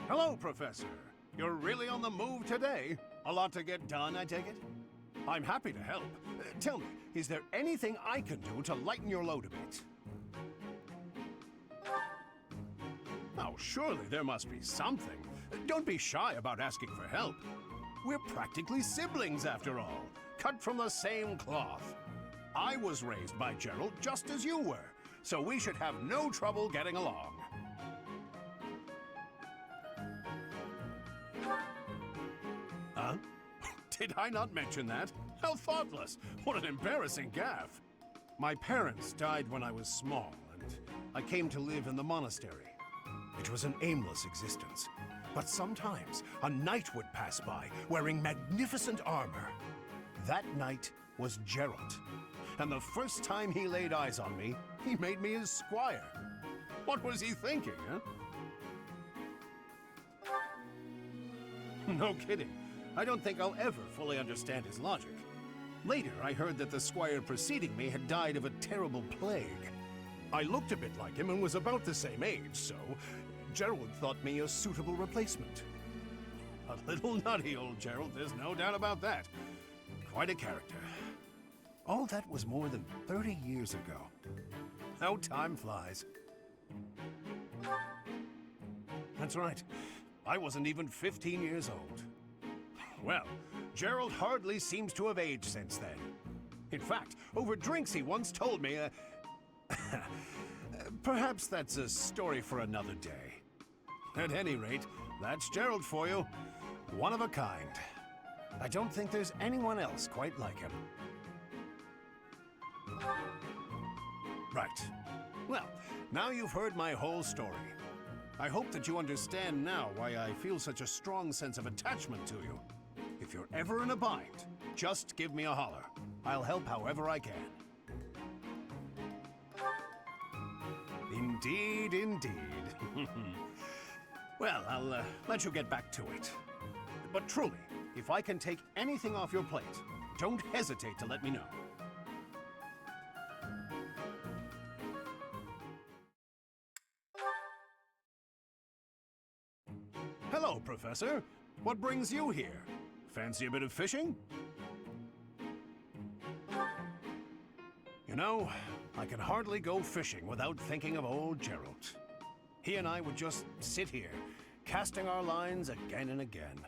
Hello, Professor. You're really on the move today. A lot to get done, I take it? I'm happy to help. Tell me, is there anything I can do to lighten your load a bit? Oh, surely there must be something. Don't be shy about asking for help. We're practically siblings, after all, cut from the same cloth. I was raised by Gerald just as you were, so we should have no trouble getting along. Huh? Did I not mention that? How thoughtless! What an embarrassing gaffe! My parents died when I was small, and I came to live in the monastery. It was an aimless existence, but sometimes a knight would pass by wearing magnificent armor. That knight was Gerald, and the first time he laid eyes on me, he made me his squire. What was he thinking, huh? No kidding. I don't think I'll ever fully understand his logic. Later, I heard that the squire preceding me had died of a terrible plague. I looked a bit like him and was about the same age, so Gerald thought me a suitable replacement. A little nutty, old Gerald, there's no doubt about that. Quite a character. All that was more than 30 years ago. How time flies. That's right. I wasn't even 15 years old. Well, Gerald hardly seems to have aged since then. In fact, over drinks he once told me, perhaps that's a story for another day. At any rate, that's Gerald for you. One of a kind. I don't think there's anyone else quite like him. Right. Well, now you've heard my whole story. I hope that you understand now why I feel such a strong sense of attachment to you. If you're ever in a bind, just give me a holler. I'll help however I can. Indeed, indeed. Well, I'll let you get back to it. But truly, if I can take anything off your plate, don't hesitate to let me know. Hello, Professor. What brings you here? Fancy a bit of fishing? You know, I can hardly go fishing without thinking of old Gerald. He and I would just sit here, casting our lines again and again.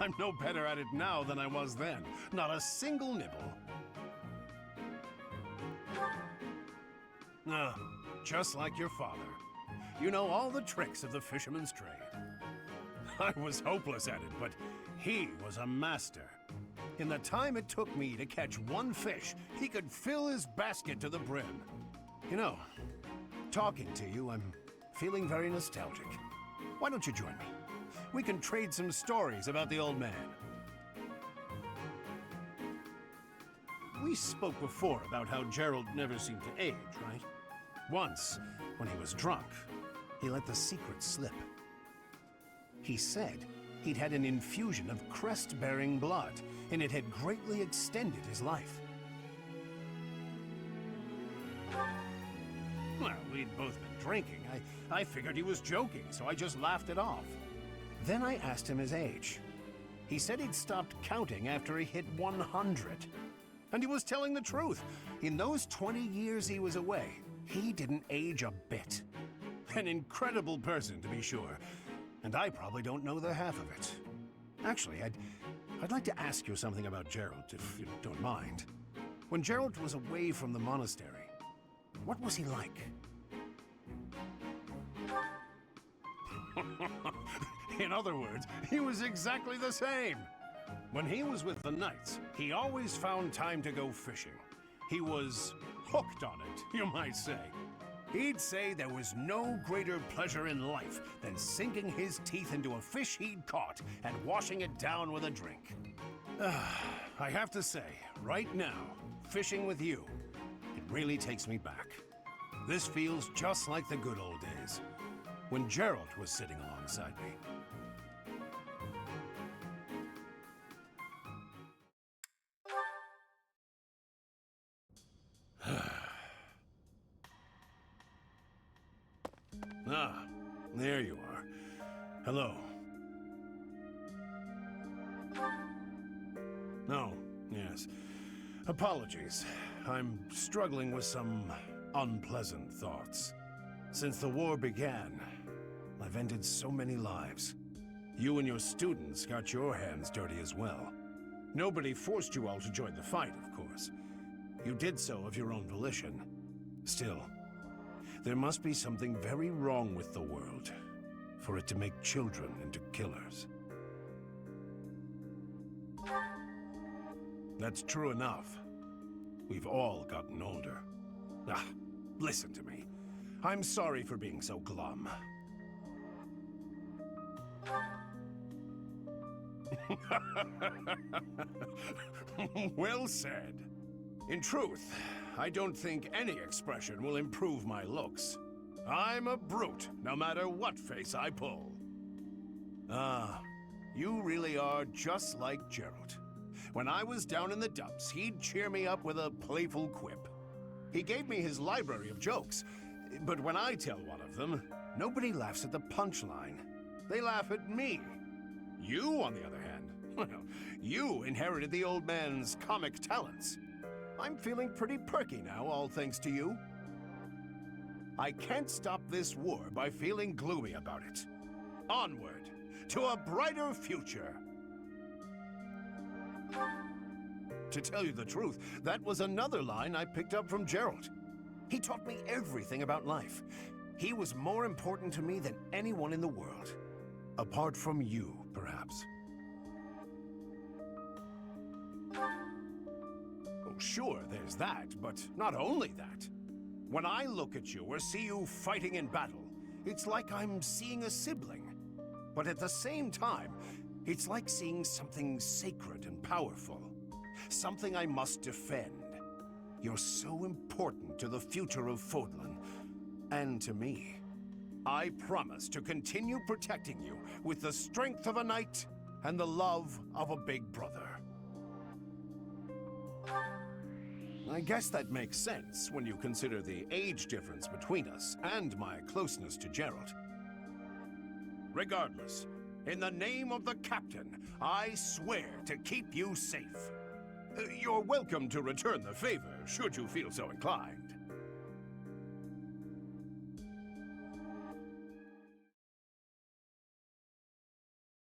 I'm no better at it now than I was then. Not a single nibble. Ah, just like your father. You know all the tricks of the fisherman's trade. I was hopeless at it, but he was a master. In the time it took me to catch one fish, he could fill his basket to the brim. You know, talking to you, I'm feeling very nostalgic. Why don't you join me? We can trade some stories about the old man. We spoke before about how Gerald never seemed to age, right? Once, when he was drunk, he let the secret slip. He said he'd had an infusion of crest-bearing blood, and it had greatly extended his life. Well, we'd both been drinking. I figured he was joking, so I just laughed it off. Then I asked him his age. He said he'd stopped counting after he hit 100. And he was telling the truth. In those 20 years he was away, he didn't age a bit. An incredible person, to be sure. And I probably don't know the half of it. Actually, I'd like to ask you something about Gerald, if you don't mind. When Gerald was away from the monastery, what was he like? In other words, he was exactly the same. When he was with the knights, he always found time to go fishing. He was hooked on it, you might say. He'd say there was no greater pleasure in life than sinking his teeth into a fish he'd caught and washing it down with a drink. I have to say, right now, fishing with you, it really takes me back. This feels just like the good old days, when Gerald was sitting alongside me. Ah, there you are. Hello. Oh, yes. Apologies. I'm struggling with some unpleasant thoughts. Since the war began, I've ended so many lives. You and your students got your hands dirty as well. Nobody forced you all to join the fight, of course. You did so of your own volition. Still, there must be something very wrong with the world for it to make children into killers. That's true enough. We've all gotten older. Ah, listen to me. I'm sorry for being so glum. Well said. In truth, I don't think any expression will improve my looks. I'm a brute, no matter what face I pull. Ah, you really are just like Gerald. When I was down in the dumps, he'd cheer me up with a playful quip. He gave me his library of jokes, but when I tell one of them, nobody laughs at the punchline. They laugh at me. You, on the other hand, well, you inherited the old man's comic talents. I'm feeling pretty perky now, all thanks to you. I can't stop this war by feeling gloomy about it. Onward, to a brighter future. To tell you the truth, that was another line I picked up from Gerald. He taught me everything about life. He was more important to me than anyone in the world. Apart from you, perhaps. Oh, sure, there's that, but not only that. When I look at you or see you fighting in battle, it's like I'm seeing a sibling. But at the same time, it's like seeing something sacred and powerful. Something I must defend. You're so important to the future of Fodlan, and to me. I promise to continue protecting you with the strength of a knight and the love of a big brother. I guess that makes sense when you consider the age difference between us and my closeness to Gerald. Regardless, in the name of the captain, I swear to keep you safe. You're welcome to return the favor, should you feel so inclined.